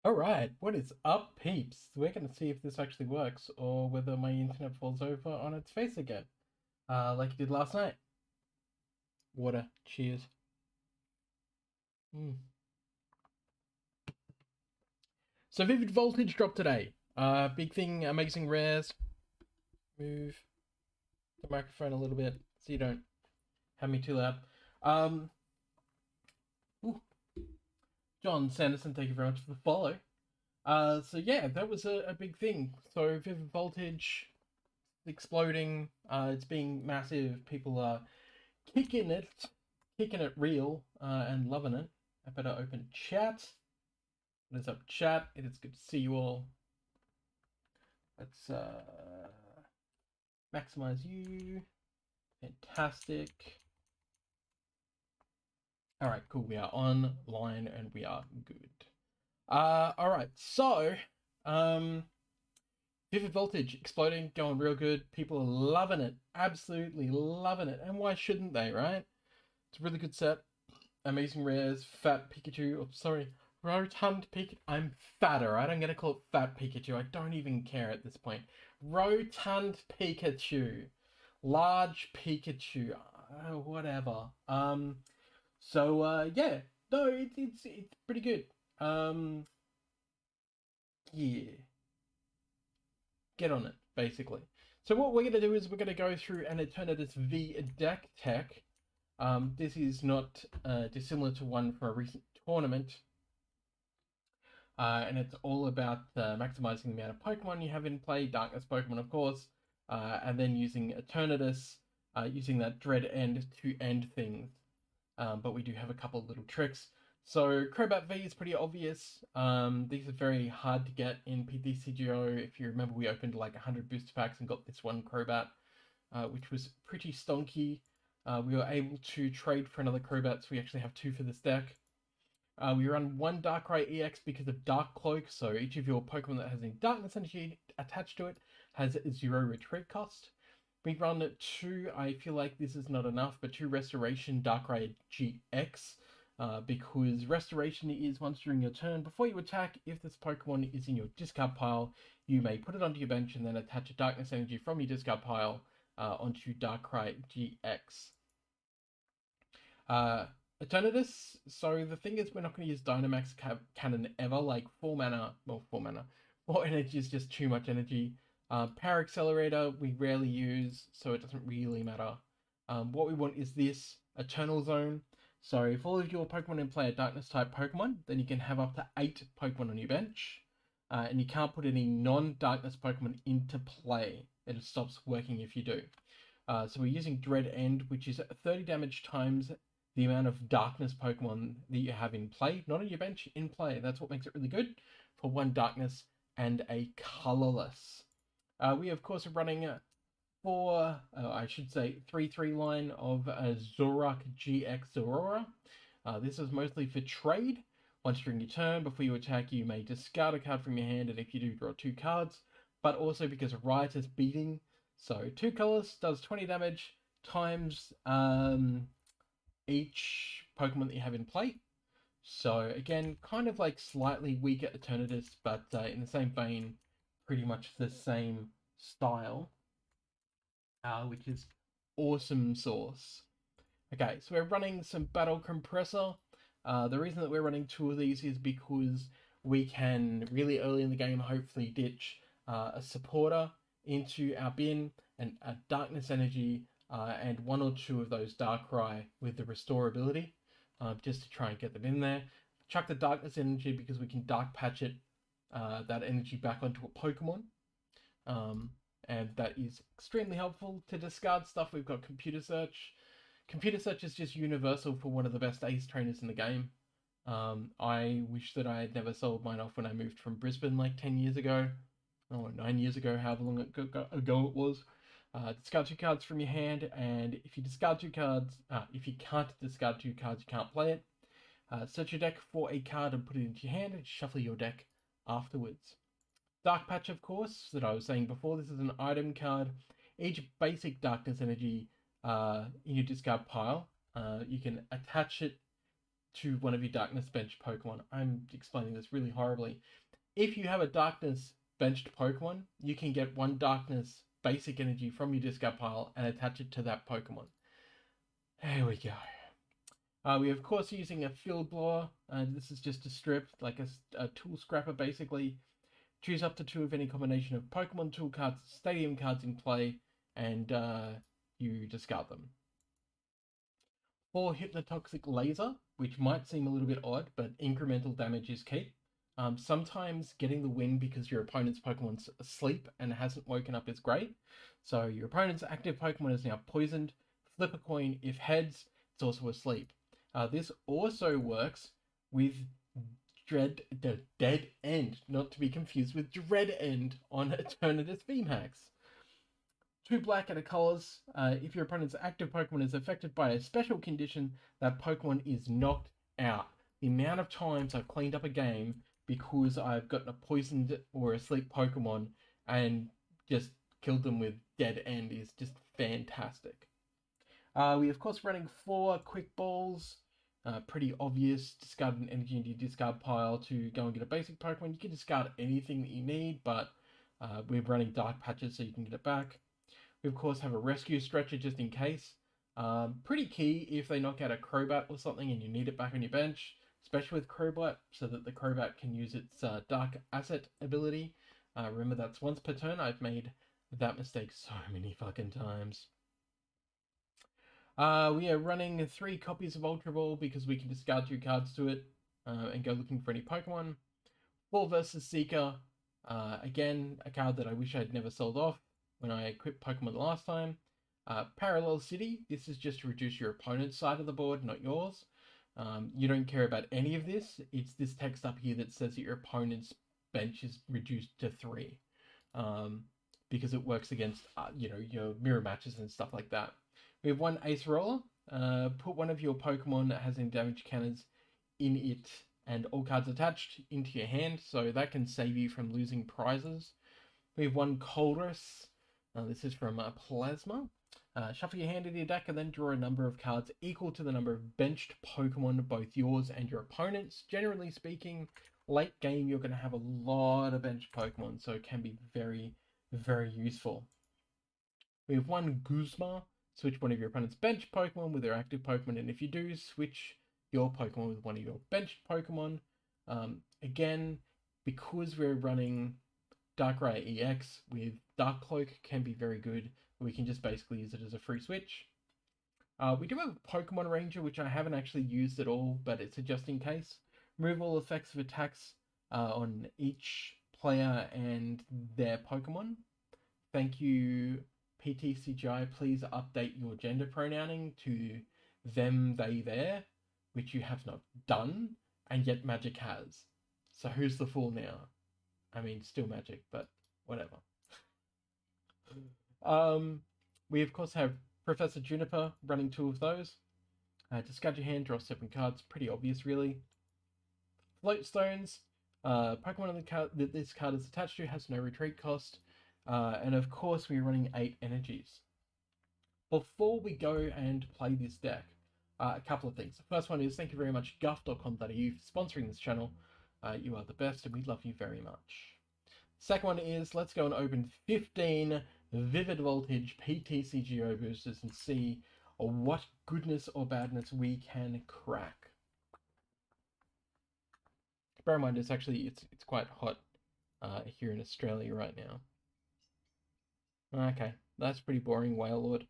Alright, what is up, peeps? We're gonna see if this actually works or whether my internet falls over on its face again. Like it did last night. Water, cheers. So Vivid Voltage dropped today. Big thing, amazing rares. Move the microphone a little bit so you don't have me too loud. Um, ooh, John Sanderson, thank you very much for the follow. So yeah, that was a big thing. So Vivid Voltage exploding, it's being massive. People are kicking it real, and loving it. I better open chat. What is up, chat? It is good to see you all. Let's maximize you. Fantastic. All right, cool. We are online and we are good. All right. So, Vivid Voltage exploding, going real good. People are loving it, absolutely loving it. And why shouldn't they, right? It's a really good set. Amazing rares, fat Pikachu. Oh, sorry, rotund Pikachu. I'm fatter, right? I'm gonna call it fat Pikachu. I don't even care at this point. Rotund Pikachu, large Pikachu, whatever. Yeah, no, it's pretty good. Yeah, get on it, basically. So what we're gonna do is we're gonna go through an Eternatus V deck tech. This is not dissimilar to one from a recent tournament. And it's all about maximizing the amount of Pokemon you have in play, Darkness Pokemon, of course, and then using Eternatus, using that Dread End to end things. But we do have a couple of little tricks. So Crobat V is pretty obvious. These are very hard to get in PTCGO. If you remember, we opened like 100 booster packs and got this one Crobat, which was pretty stonky. We were able to trade for another Crobat, so we actually have two for this deck. We run one Darkrai EX because of Dark Cloak, so each of your Pokemon that has any Darkness energy attached to it has 0 retreat cost. We run two, I feel like this is not enough, but two Restoration Darkrai GX, because Restoration is once during your turn, before you attack, if this Pokemon is in your discard pile, you may put it onto your bench and then attach a Darkness energy from your discard pile onto Darkrai GX. Eternatus, so the thing is we're not going to use Dynamax Cannon ever, like 4 mana, 4 energy is just too much energy. Power Accelerator we rarely use, so it doesn't really matter. What we want is this, Eternal Zone. So if all of your Pokemon in play are Darkness type Pokemon, then you can have up to 8 Pokemon on your bench, and you can't put any non-Darkness Pokemon into play. It stops working if you do. So we're using Dread End, which is 30 damage times the amount of Darkness Pokemon that you have in play, not on your bench, in play. That's what makes it really good for one Darkness and a Colorless. We, of course, are running 3/3 line of Zorak GX Aurora. This is mostly for trade. Once during your turn, before you attack, you may discard a card from your hand, and if you do, draw 2 cards. But also because Riot is beating. So 2 colors does 20 damage times each Pokemon that you have in play. So again, kind of like slightly weaker Eternatus, but in the same vein, pretty much the same style, which is awesome sauce. Okay, so we're running some Battle Compressor. The reason that we're running 2 of these is because we can really early in the game hopefully ditch a supporter into our bin and a Darkness Energy and 1 or 2 of those Darkrai with the Restore ability, just to try and get them in there. Chuck the Darkness Energy because we can Dark Patch it, that energy back onto a Pokemon. And that is extremely helpful. To discard stuff, we've got Computer Search. Computer Search is just universal for one of the best ace trainers in the game. I wish that I had never sold mine off when I moved from Brisbane like 10 years ago. Or 9 years ago, however long ago it was. Discard 2 cards from your hand, and if you discard 2 cards, if you can't discard 2 cards, you can't play it. Search your deck for a card and put it into your hand, and shuffle your deck afterwards. Dark Patch, of course, that I was saying before, this is an item card. Each basic Darkness Energy in your discard pile, you can attach it to one of your Darkness bench Pokemon. I'm explaining this really horribly. If you have a Darkness benched Pokemon, you can get one Darkness basic energy from your discard pile and attach it to that Pokemon. There we go. We of course are using a field blower. This is just a strip, like a tool scrapper basically. Choose up to 2 of any combination of Pokemon tool cards, stadium cards in play, and you discard them. 4 Hypnotoxic Laser, which might seem a little bit odd, but incremental damage is key. Sometimes getting the win because your opponent's Pokemon's asleep and hasn't woken up is great. So your opponent's active Pokemon is now poisoned. Flip a coin. If heads, it's also asleep. This also works with Dead End, not to be confused with Dread End on Eternatus VMAX. 2 black and a colors. If your opponent's active Pokemon is affected by a special condition, that Pokemon is knocked out. The amount of times I've cleaned up a game because I've gotten a poisoned or asleep Pokemon and just killed them with Dead End is just fantastic. We of course running 4 quick balls. Pretty obvious. Discard an energy into your discard pile to go and get a basic Pokemon. You can discard anything that you need, but we're running dark patches so you can get it back. We of course have a rescue stretcher just in case. Pretty key if they knock out a Crobat or something and you need it back on your bench, especially with Crobat, so that the Crobat can use its dark asset ability. Remember, that's once per turn. I've made that mistake so many fucking times. We are running 3 copies of Ultra Ball because we can discard 2 cards to it and go looking for any Pokemon. 4 versus Seeker. Again, a card that I wish I'd never sold off when I equipped Pokemon the last time. Parallel City. This is just to reduce your opponent's side of the board, not yours. You don't care about any of this. It's this text up here that says that your opponent's bench is reduced to 3. Because it works against, your mirror matches and stuff like that. We have 1 Ace Roller. Put one of your Pokemon that has any damage counters in it and all cards attached into your hand, so that can save you from losing prizes. We have 1 Colress. This is from Plasma. Shuffle your hand into your deck and then draw a number of cards equal to the number of benched Pokemon, both yours and your opponent's. Generally speaking, late game you're going to have a lot of benched Pokemon, so it can be very, very useful. We have 1 Guzma. Switch one of your opponent's bench Pokemon with their active Pokemon, and if you do, switch your Pokemon with one of your benched Pokemon. Again, because we're running Darkrai EX with Dark Cloak, can be very good. We can just basically use it as a free switch. We do have a Pokemon Ranger, which I haven't actually used at all, but it's a just in case. Remove all effects of attacks on each player and their Pokemon. Thank you, PTCGO. Please update your gender pronouncing to them, they, their, which you have not done, and yet Magic has. So who's the fool now? I mean, still Magic, but whatever. We of course have Professor Juniper running 2 of those. Discard your hand, draw 7 cards. Pretty obvious, really. Float Stones. Pokemon on the card that this card is attached to has no retreat cost. And of course, we're running 8 energies. Before we go and play this deck, a couple of things. The first one is thank you very much, guff.com.au, for sponsoring this channel. You are the best, and we love you very much. Second one is let's go and open 15 Vivid Voltage PTCGO boosters and see what goodness or badness we can crack. Bear in mind, it's quite hot here in Australia right now. Okay, that's pretty boring, Whale Lord.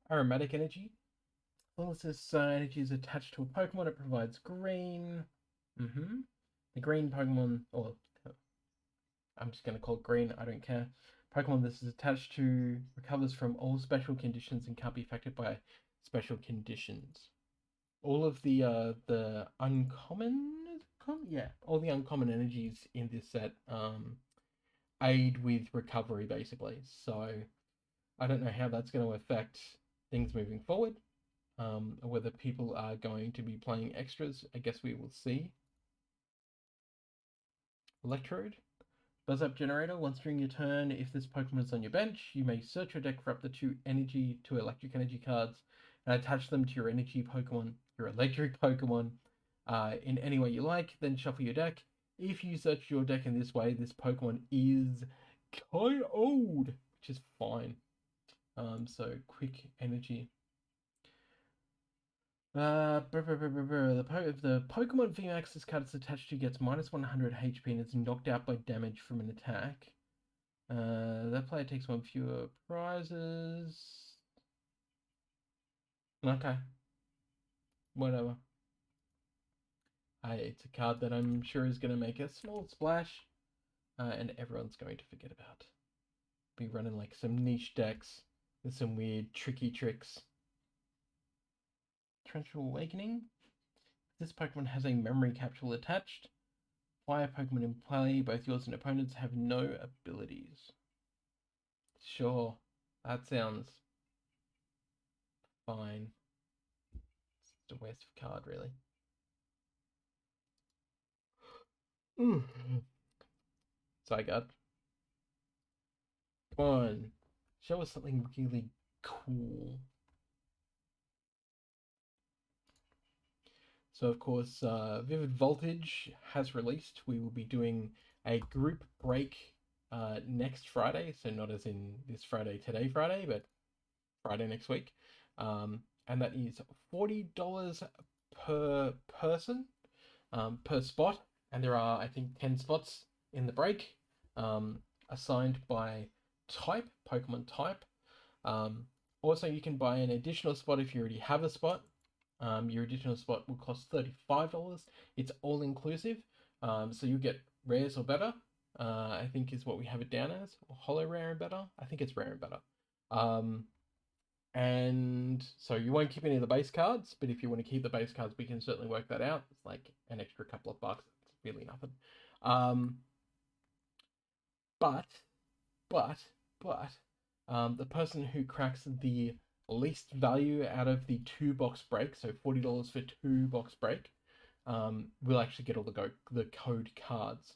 Aromatic Energy. As long as this energy is attached to a Pokemon, it provides green. The green Pokemon, or I'm just going to call it green, I don't care. Pokemon this is attached to recovers from all special conditions and can't be affected by special conditions. All of the uncommon, all the uncommon energies in this set aid with recovery, basically. So I don't know how that's going to affect things moving forward, or whether people are going to be playing extras. I guess we will see. Electrode. Buzz Up Generator. Once during your turn, if this Pokemon is on your bench, you may search your deck for up to 2 electric energy cards and attach them to your energy Pokemon, your electric Pokemon, in any way you like. Then shuffle your deck. If you search your deck in this way, this Pokemon is KO'd, which is fine. So quick energy. The Pokemon VMAX this card is attached to gets minus 100 HP and is knocked out by damage from an attack. That player takes one fewer prizes. Okay. Whatever. It's a card that I'm sure is going to make a small splash, and everyone's going to forget about. Be running like some niche decks with some weird tricky tricks. Torrential Awakening. This Pokemon has a memory capsule attached. Fire Pokemon in play, both yours and opponents have no abilities. Sure, that sounds fine. It's a waste of card, really. Zygarde. Come on. Show us something really cool. So, of course, Vivid Voltage has released. We will be doing a group break next Friday. So, not as in this Friday, Friday, but Friday next week. And that is $40 per person, per spot. And there are, I think, 10 spots in the break, assigned by type, Pokemon type. Also, you can buy an additional spot if you already have a spot. Your additional spot will cost $35. It's all inclusive, so you get rares or better. I think is what we have it down as, or holo rare and better. I think it's rare and better. And so you won't keep any of the base cards, but if you want to keep the base cards, we can certainly work that out. It's like an extra couple of bucks. It's really nothing. But the person who cracks the least value out of the 2-box break, so $40 for 2-box break, will actually get all the code cards.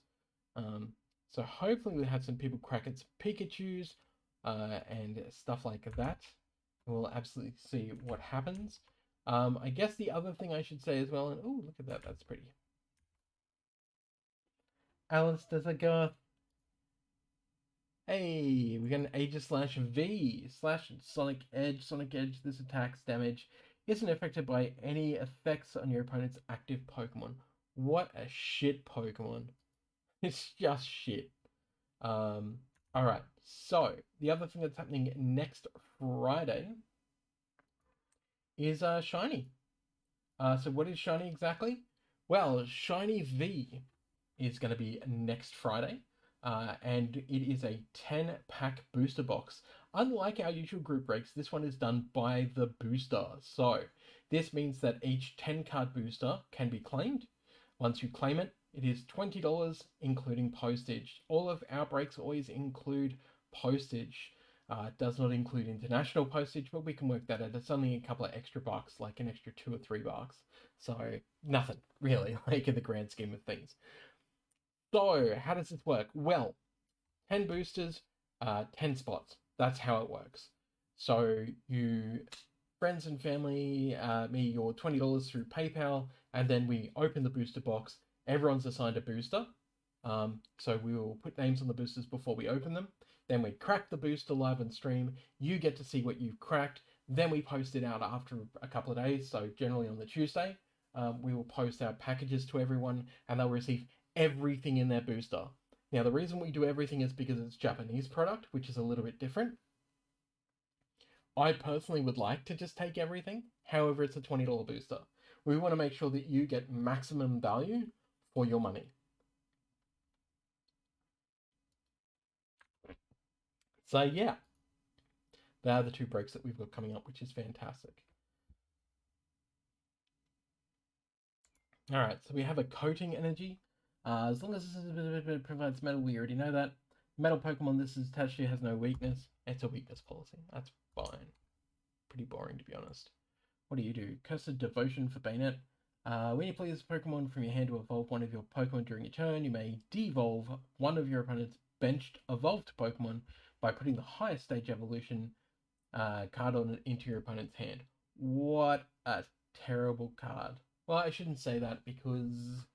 So hopefully we'll have some people cracking some Pikachus and stuff like that. We'll absolutely see what happens. I guess the other thing I should say as well, and oh, look at that, that's pretty. Alice does a go. Hey, we got an Aegis/V/Sonic Edge. Sonic Edge, this attack's damage isn't affected by any effects on your opponent's active Pokemon. What a shit Pokemon. It's just shit. Alright, so the other thing that's happening next Friday is Shiny. So what is Shiny exactly? Well, Shiny V is going to be next Friday. And it is a 10-pack booster box. Unlike our usual group breaks, this one is done by the booster. So this means that each 10-card booster can be claimed. Once you claim it, it is $20, including postage. All of our breaks always include postage. It does not include international postage, but we can work that out. It's only a couple of extra bucks, like an extra $2 or $3. So nothing, really, like in the grand scheme of things. So, how does this work? Well, 10 boosters, 10 spots. That's how it works. So, you, friends and family, me your $20 through PayPal, and then we open the booster box. Everyone's assigned a booster. So, we will put names on the boosters before we open them. Then we crack the booster live on stream. You get to see what you've cracked. Then we post it out after a couple of days. So, generally on the Tuesday, we will post our packages to everyone, and they'll receive everything in their booster. Now, the reason we do everything is because it's Japanese product, which is a little bit different. I personally would like to just take everything. However, it's a $20 booster. We want to make sure that you get maximum value for your money. So yeah, they are the 2 breaks that we've got coming up, which is fantastic. Alright, so we have a coating energy. As long as it provides metal, we already know that. Metal Pokemon this is attached to has no weakness. It's a weakness policy. That's fine. Pretty boring, to be honest. What do you do? Cursed Devotion for Bayonet. When you play this Pokemon from your hand to evolve one of your Pokemon during your turn, you may devolve one of your opponent's benched evolved Pokemon by putting the highest stage evolution card on it into your opponent's hand. What a terrible card. Well, I shouldn't say that because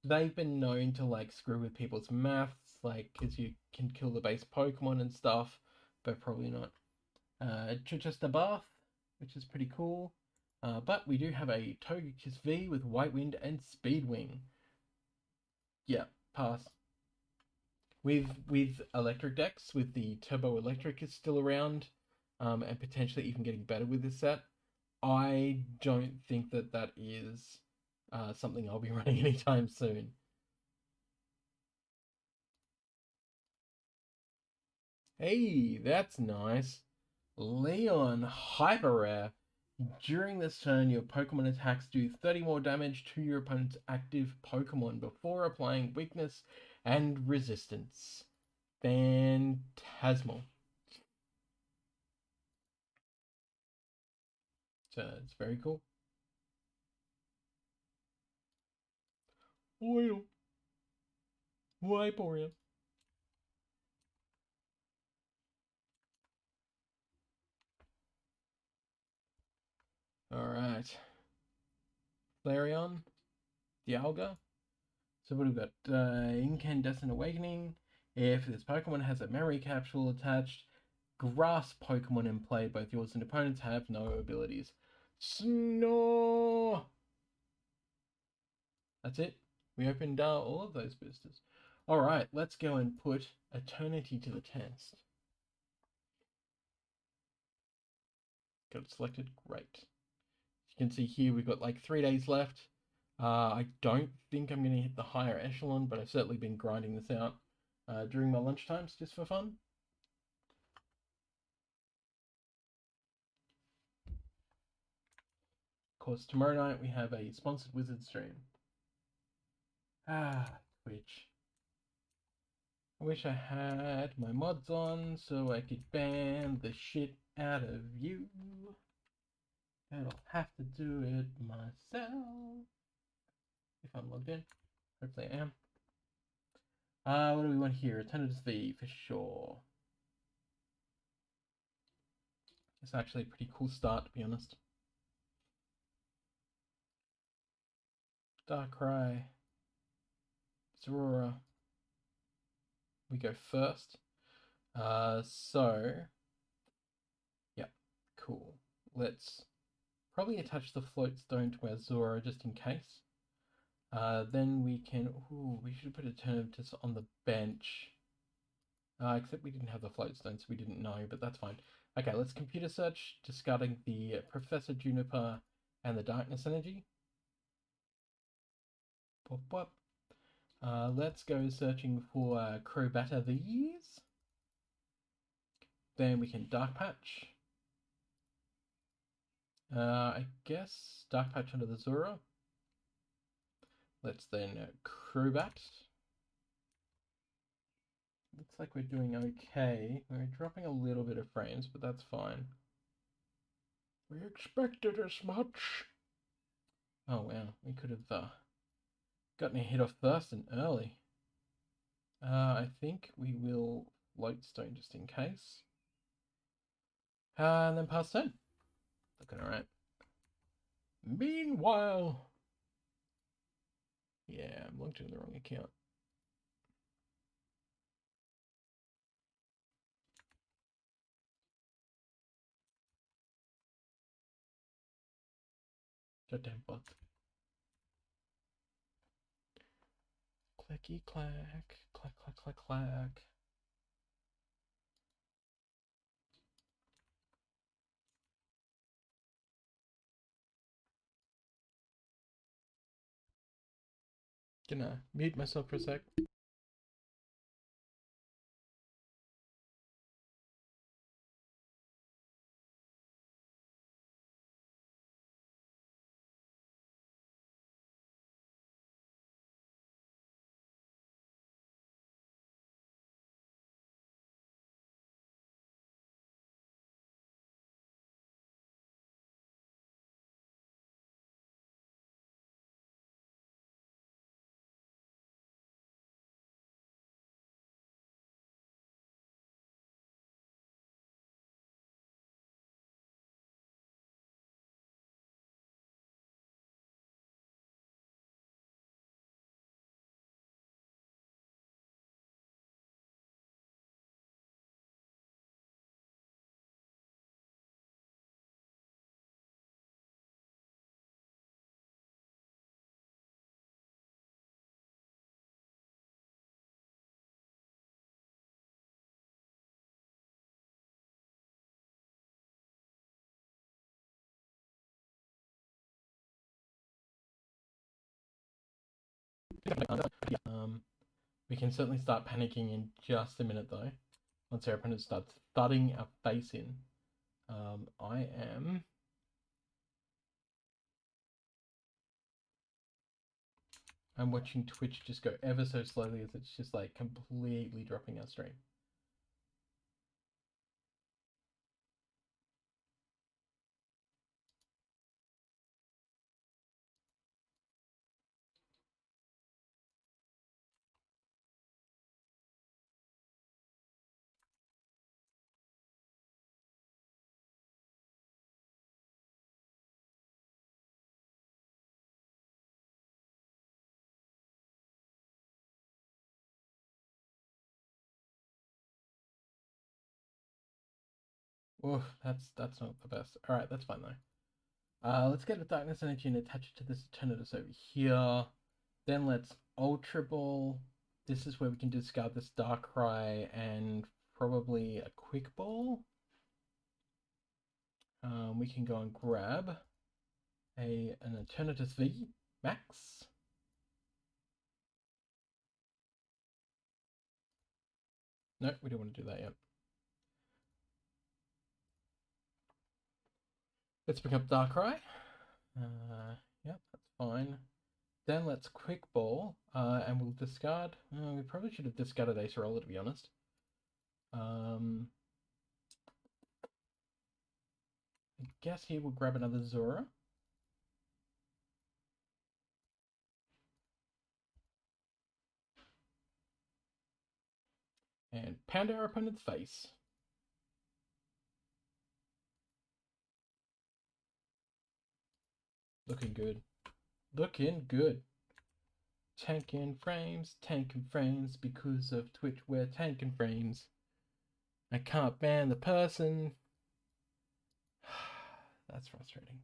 they've been known to like screw with people's maths, like because you can kill the base Pokemon and stuff, but probably not. Chichester Bath, which is pretty cool. But we do have a Togekiss V with White Wind and Speedwing. Yeah, pass. With electric decks, with the Turbo Electric is still around, and potentially even getting better with this set. I don't think that that is something I'll be running anytime soon. Hey, that's nice. Leon, Hyper Rare. During this turn, your Pokemon attacks do 30 more damage to your opponent's active Pokemon before applying weakness and resistance. Phantasmal. So it's very cool. Oil. Vaporeon. Alright. Flareon. Dialga. So what have we got? Incandescent Awakening. If this Pokemon has a memory capsule attached, grass Pokemon in play, both yours and opponents have no abilities. Snore! That's it. We opened all of those boosters. Alright, let's go and put Eternity to the test. Got it selected. Great. You can see here we've got like 3 days left. I don't think I'm going to hit the higher echelon, but I've certainly been grinding this out during my lunch times just for fun. Of course, tomorrow night we have a sponsored Wizard stream. Twitch. I wish I had my mods on so I could ban the shit out of you. But I'll have to do it myself. If I'm logged in. Hopefully I am. What do we want here? Eternatus V for sure. It's actually a pretty cool start, to be honest. Darkrai. Zorora. We go first. So, yeah, cool. Let's probably attach the float stone to our Zorora just in case. Then we can. Ooh, we should put Eternatus on the bench. Except we didn't have the float stone, so we didn't know, but that's fine. Okay, let's computer search, discarding the Professor Juniper and the Darkness Energy. Pop, pop. Let's go searching for Crobata these. Then we can Dark Patch. I guess Dark Patch under the Zora. Let's then Crobat. Looks like we're doing okay. We're dropping a little bit of frames, but that's fine. We expected as much. Oh wow, we could have gotten a hit off first and early. I think we will float stone just in case. And then pass turn. Looking alright. Meanwhile, yeah, I'm logged in the wrong account. Goddamn bot. Clicky clack, clack, clack, clack, clack. Gonna mute myself for a sec. We can certainly start panicking in just a minute though. Once our opponent starts thudding our face in. I'm watching Twitch just go ever so slowly as it's just like completely dropping our stream. Oof, that's not the best. Alright, that's fine though. Let's get the Darkness Energy and attach it to this Eternatus over here. Then let's Ultra Ball. This is where we can discard this Darkrai and probably a Quick Ball. We can go and grab an Eternatus V Max. No, we don't want to do that yet. Let's pick up Darkrai. Yep, that's fine. Then let's Quick Ball, and we'll discard. We probably should have discarded Acerola, to be honest. I guess here we'll grab another Zora. And pound our opponent's face. Looking good. Looking good. Tanking frames because of Twitch. We're tanking frames. I can't ban the person. That's frustrating.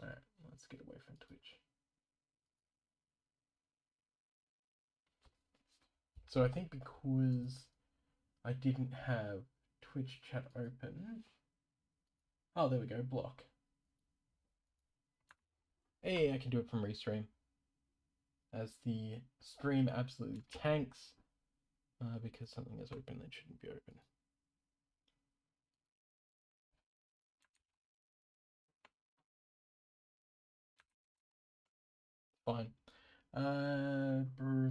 Alright, let's get away from Twitch. So I think because I didn't have Twitch chat open. Oh, there we go, block. Hey, I can do it from Restream. As the stream absolutely tanks. Because something is open that shouldn't be open. Fine.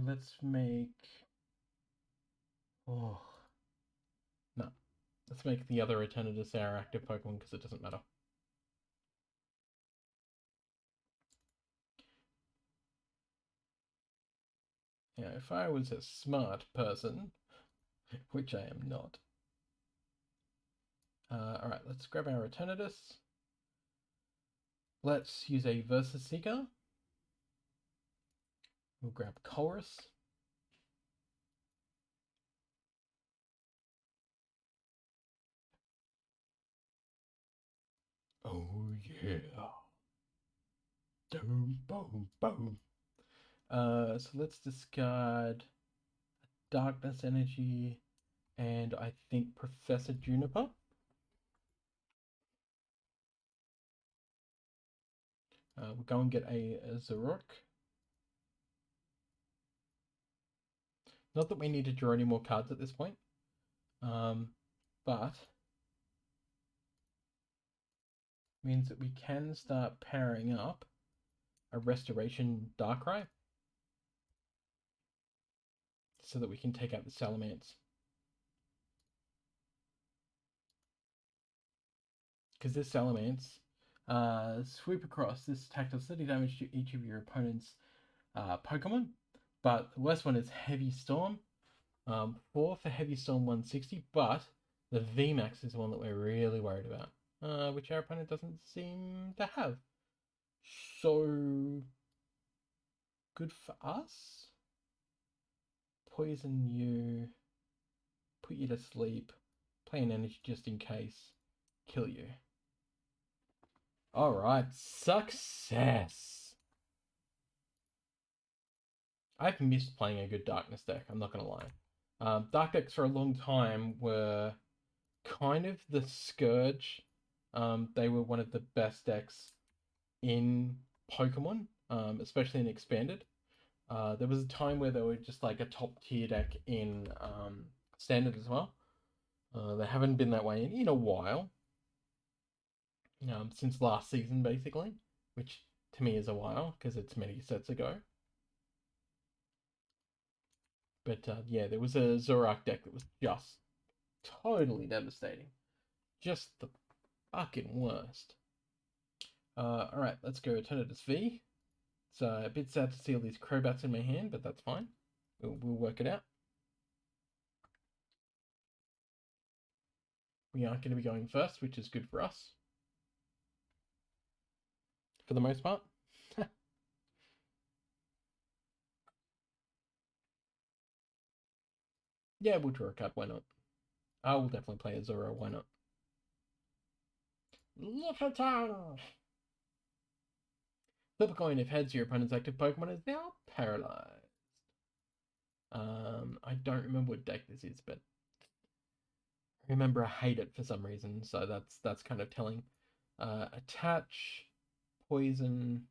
Let's make... Oh. No. Let's make the other Eternatus our active Pokemon because it doesn't matter. Yeah, if I was a smart person, which I am not. Alright, let's grab our Eternatus. Let's use a Versus Seeker. We'll grab Chorus. Oh yeah. Boom, boom, boom. So let's discard Darkness Energy and I think Professor Juniper. We'll go and get a Zoroark. Not that we need to draw any more cards at this point, but means that we can start powering up a Restoration Darkrai so that we can take out the Salamence. Because this Salamence, sweep across, this attack does 30 damage to each of your opponent's Pokemon, but the worst one is Heavy Storm. 4 for Heavy Storm 160, but the VMAX is the one that we're really worried about, which our opponent doesn't seem to have. So, good for us. Poison you, put you to sleep, play an energy just in case, kill you. Alright, success! I've missed playing a good Darkness deck, I'm not gonna lie. Dark decks for a long time were kind of the Scourge. They were one of the best decks in Pokemon, especially in Expanded. There was a time where they were just like a top tier deck in Standard as well. They haven't been that way in a while, since last season basically, which to me is a while because it's many sets ago. But yeah, there was a Zorak deck that was just totally devastating. Just the fucking worst. Alright, let's go Eternatus V. It's a bit sad to see all these Crobats in my hand, but that's fine. We'll work it out. We aren't going to be going first, which is good for us. For the most part. Yeah, we'll draw a card, why not? I will definitely play a Zoro, why not? Flip a coin. If heads, your opponent's active Pokemon is now paralyzed. I don't remember what deck this is, but I remember I hate it for some reason, so that's kind of telling. Attach, poison,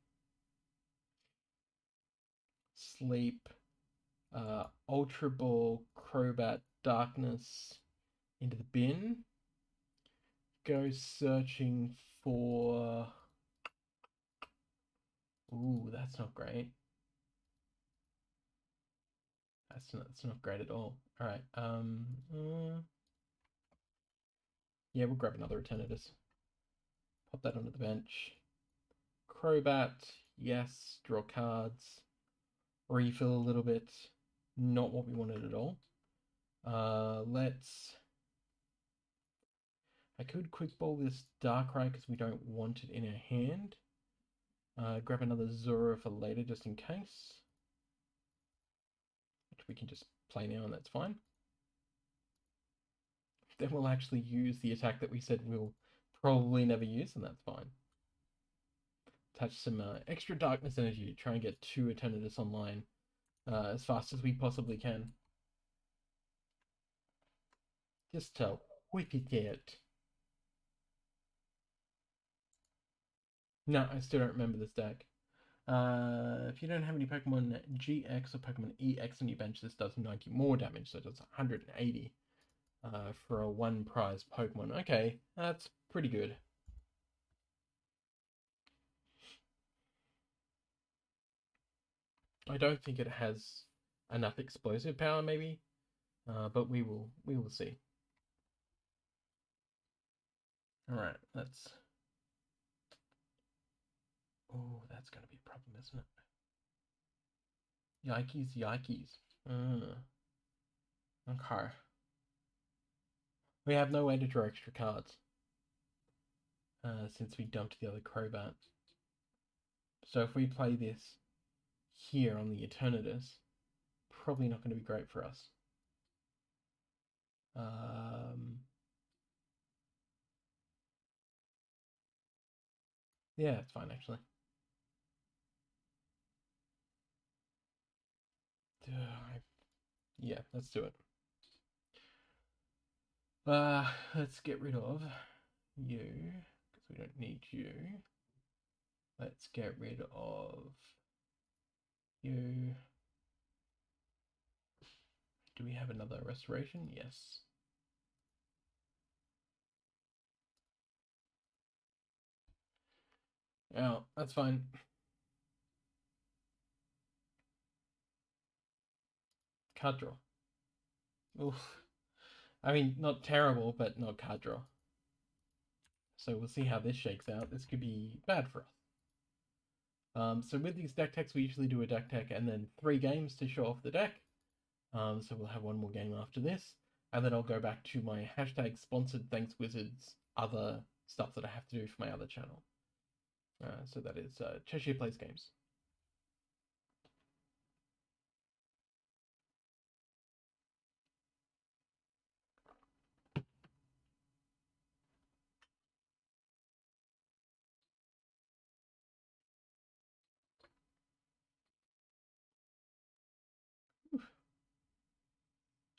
sleep, Ultra Ball, Crobat, Darkness into the bin. Go searching for. Ooh, that's not great. That's not great at all. All right. Yeah, we'll grab another Eternatus. Pop that onto the bench. Crobat, yes. Draw cards. Refill a little bit. Not what we wanted at all. Let's. I could quick ball this Darkrai because we don't want it in our hand. Grab another Zora for later just in case. Which we can just play now and that's fine. Then we'll actually use the attack that we said we'll probably never use, and that's fine. Attach some extra darkness energy to try and get 2 Eternatus online as fast as we possibly can. Just to whip it out. No, I still don't remember this deck. If you don't have any Pokemon GX or Pokemon EX on your bench, this does 90 more damage, so it does 180 for a 1 prize Pokemon. Okay, that's pretty good. I don't think it has enough explosive power, maybe, but we will see. All right, let's. Oh, that's gonna be a problem, isn't it? Yikes, yikes. Okay. We have no way to draw extra cards since we dumped the other Crobat. So if we play this here on the Eternatus, probably not going to be great for us. Yeah, it's fine actually. Yeah, let's do it. Let's get rid of you because we don't need you. Let's get rid of you. Do we have another restoration? Yes. Oh, that's fine. Card draw. Oof. I mean, not terrible, but not card draw. So we'll see how this shakes out. This could be bad for us. So with these deck techs, we usually do a deck tech and then 3 games to show off the deck. So we'll have one more game after this. And then I'll go back to my hashtag sponsored thanks wizards, other stuff that I have to do for my other channel. So that is Cheshire Plays Games.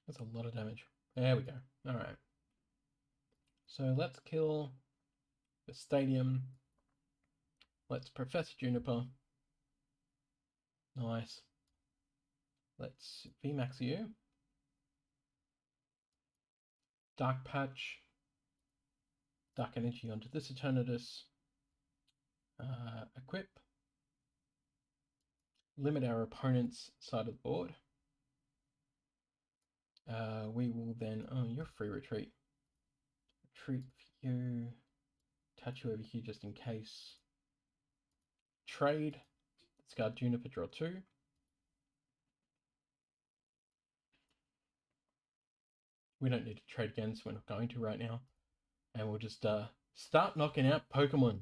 That's a lot of damage. There we go. All right. So let's kill the Stadium. Let's Professor Juniper. Nice. Let's VMAX you. Dark Patch. Dark Energy onto this Eternatus. Equip. Limit our opponent's side of the board. We will then... Oh, you're free retreat. Retreat for you. Touch you over here just in case. Trade. Discard Juniper, draw 2. We don't need to trade again, so we're not going to right now. And we'll just start knocking out Pokemon.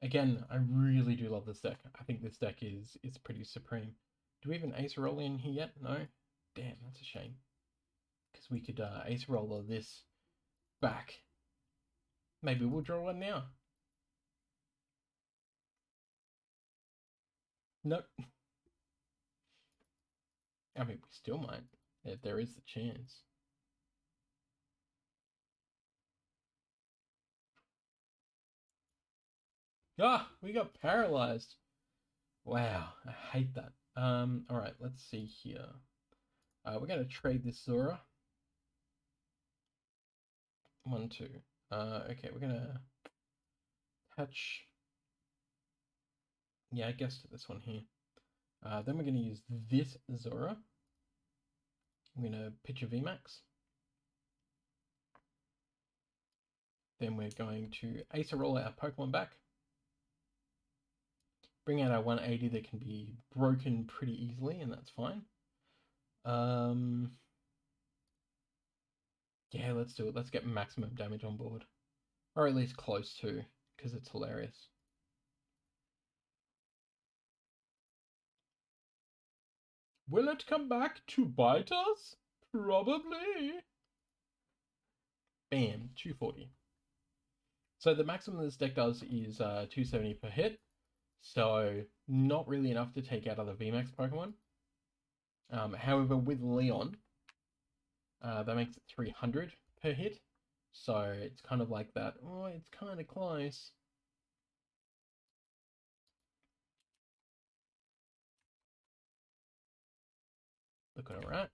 Again, I really do love this deck. I think this deck is pretty supreme. Do we have an Ace Roller in here yet? No? Damn, that's a shame. Because we could Ace Roller this back. Maybe we'll draw one now. Nope. I mean, we still might. If there is the chance. Ah, we got paralyzed. Wow, I hate that. Alright, let's see here. We're going to trade this Zora. 1, 2. Okay, we're going to patch. Yeah, I guess to this one here. Then we're going to use this Zora. I'm going to pitch a VMAX. Then we're going to Ace Roll our Pokemon back. Bring out our 180 that can be broken pretty easily, and that's fine. Yeah, let's do it. Let's get maximum damage on board. Or at least close to, because it's hilarious. Will it come back to bite us? Probably. Bam, 240. So the maximum this deck does is 270 per hit. So not really enough to take out other VMAX Pokemon. However, with Leon, that makes it 300 per hit. So it's kind of like that. Oh, it's kind of close. Look at all right.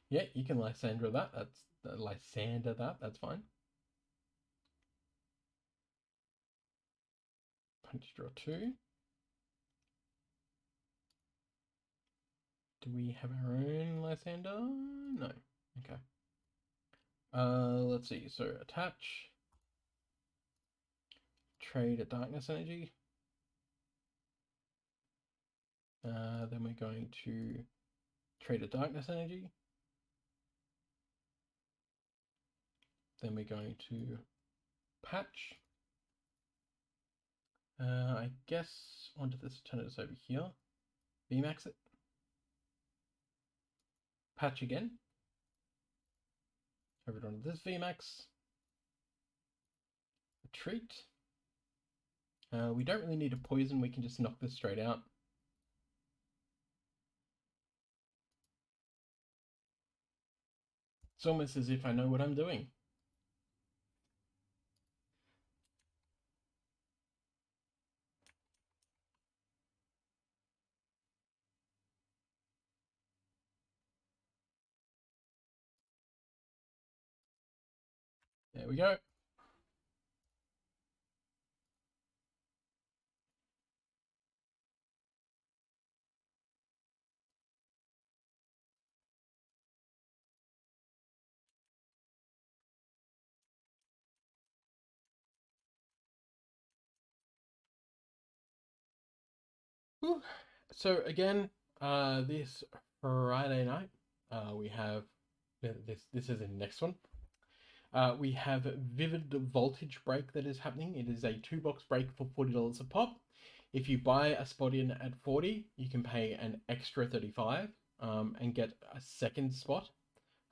Yeah, you can Lysandra that. That's fine. Punch draw 2. Do we have our own Lysander? No. Okay. Let's see. So attach. Trade a Darkness Energy. Then we're going to trade a Darkness Energy. Then we're going to patch. I guess onto this Eternatus over here. VMAX it. Patch again. Over onto this VMAX. Retreat. We don't really need a poison. We can just knock this straight out. It's almost as if I know what I'm doing. There we go. Whew. So again, this Friday night, we have this is the next one. We have Vivid Voltage Break that is happening. It is a 2-box break for $40 a pop. If you buy a spot in at 40, you can pay an extra 35 and get a second spot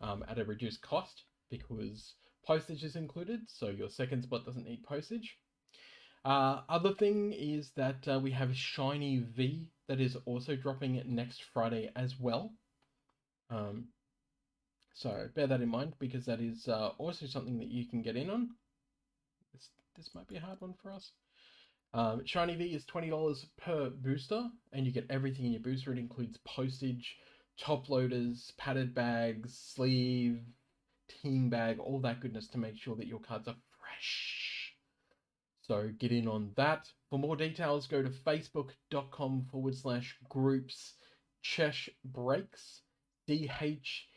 at a reduced cost, because Postage is included, so your second spot doesn't need postage. Other thing is that we have Shiny V that is also dropping next Friday as well. So bear that in mind, because that is also something that you can get in on. This might be a hard one for us. Shiny V is $20 per booster, and you get everything in your booster. It includes postage, top loaders, padded bags, sleeve, team bag, all that goodness to make sure that your cards are fresh. So get in on that. For more details, go to facebook.com/groups Chesh Breaks, CHESH,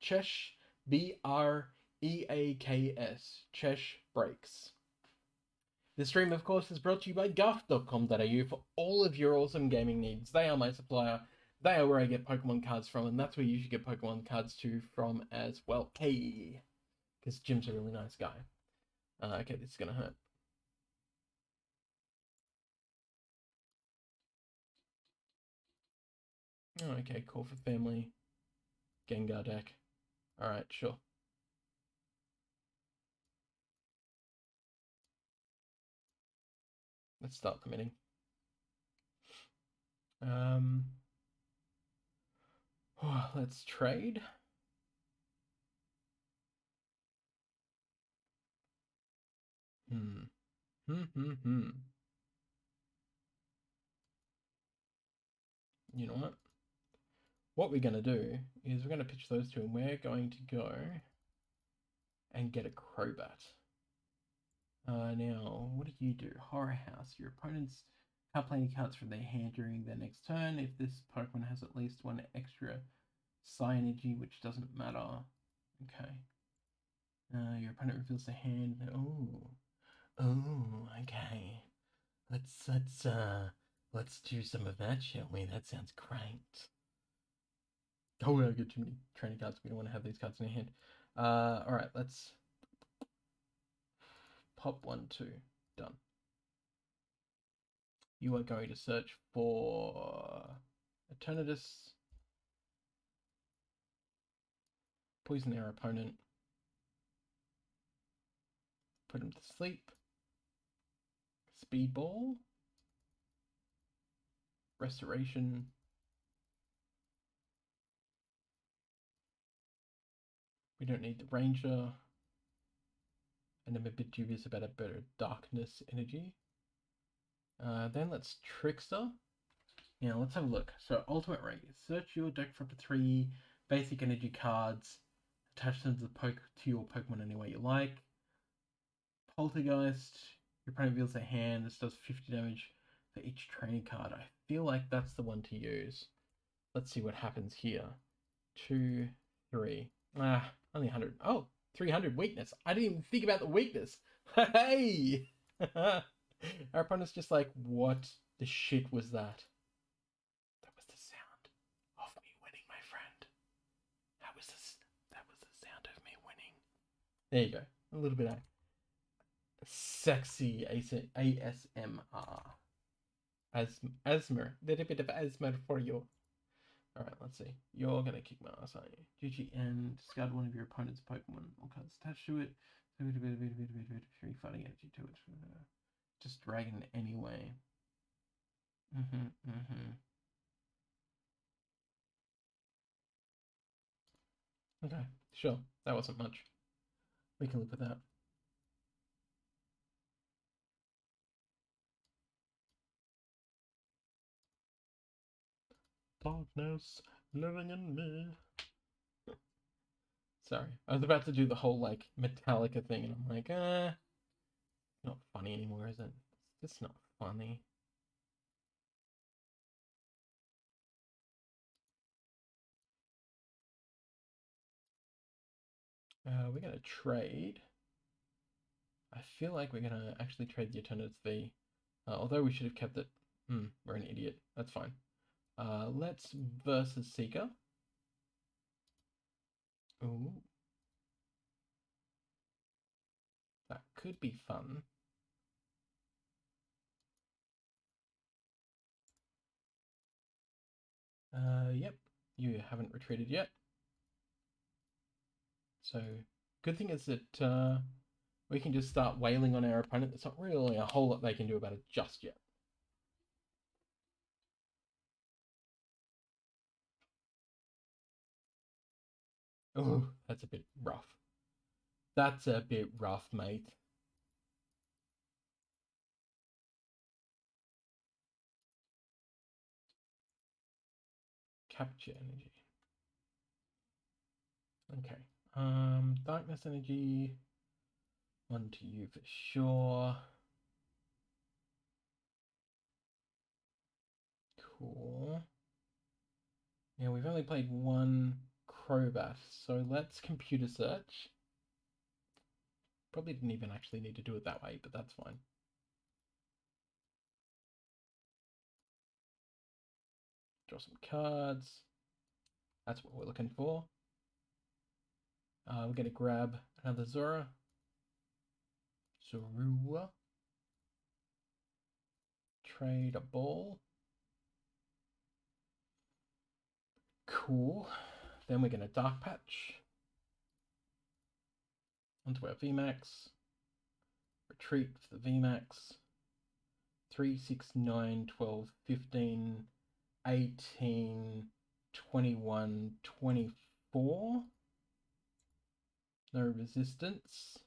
Chesh, BREAKS, Chesh Breaks. This stream, of course, is brought to you by guff.com.au for all of your awesome gaming needs. They are my supplier. They are where I get Pokemon cards from, and that's where you should get Pokemon cards too from as well. Hey, because Jim's a really nice guy. Okay, this is going to hurt. Oh, okay, call for family. Gengar deck. Alright, sure. Let's start committing. Let's trade. You know what? What we're going to do is we're going to pitch those two, and we're going to go and get a Crobat. Now, what do? Horror House. Your opponents can't play any cards from their hand during their next turn if this Pokemon has at least one extra Psi Energy, which doesn't matter. Okay. Your opponent reveals their hand. Oh, okay. Let's do some of that, shall we? That sounds great. Oh, I get too many training cards. We don't want to have these cards in our hand. Alright, let's pop 1, 2. Done. You are going to search for Eternatus. Poison our opponent. Put him to sleep. Speedball. Restoration. We don't need the Ranger. And I'm a bit dubious about a better Darkness Energy. Then let's Trickster. Now let's have a look. So Ultimate Ray. Search your deck for up to 3 basic energy cards. Attach them to your Pokemon any way you like. Poltergeist. Your opponent reveals their hand. This does 50 damage for each training card. I feel like that's the one to use. Let's see what happens here. 2, 3. Only 100. Oh, 300 weakness. I didn't even think about the weakness. Hey! Our opponent's just like, what the shit was that? That was the sound of me winning, my friend. That was the sound of me winning. There you go. A little bit of sexy ASMR. Asthma. Little bit of asthma for you. Alright, let's see. You're gonna kick my ass, aren't you? GGN, discard one of your opponent's Pokemon. All cards attached to it. Free fighting energy to it. Just dragon anyway. Okay, sure. That wasn't much. We can live with that. Darkness living in me. Sorry, I was about to do the whole like Metallica thing, and I'm like, not funny anymore, is it? It's just not funny. We're gonna trade. I feel like we're gonna actually trade the Eternatus V. Although we should have kept it. We're an idiot. That's fine. Let's versus Seeker. Ooh. That could be fun. Yep. You haven't retreated yet. So good thing is that we can just start wailing on our opponent. There's not really a whole lot they can do about it just yet. Oh, that's a bit rough. That's a bit rough, mate. Capture energy. Okay. Darkness energy. One to you for sure. Cool. Yeah, we've only played one Crobat, so let's computer search. Probably didn't even actually need to do it that way, but that's fine. Draw some cards. That's what we're looking for. We're going to grab another Zorua. Trade a ball. Cool. Then we're going to Dark Patch. Onto our VMAX. Retreat for the VMAX. 3, 6, 9, 12, 15, 18, 21, 24. No resistance.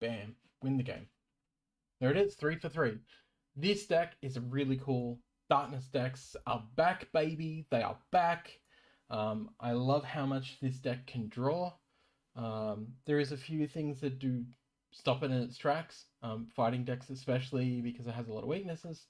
Bam. Win the game. There it is, 3 for 3. This deck is really cool. Darkness decks are back, baby. They are back. I love how much this deck can draw. There is a few things that do stop it in its tracks. Fighting decks especially, because it has a lot of weaknesses.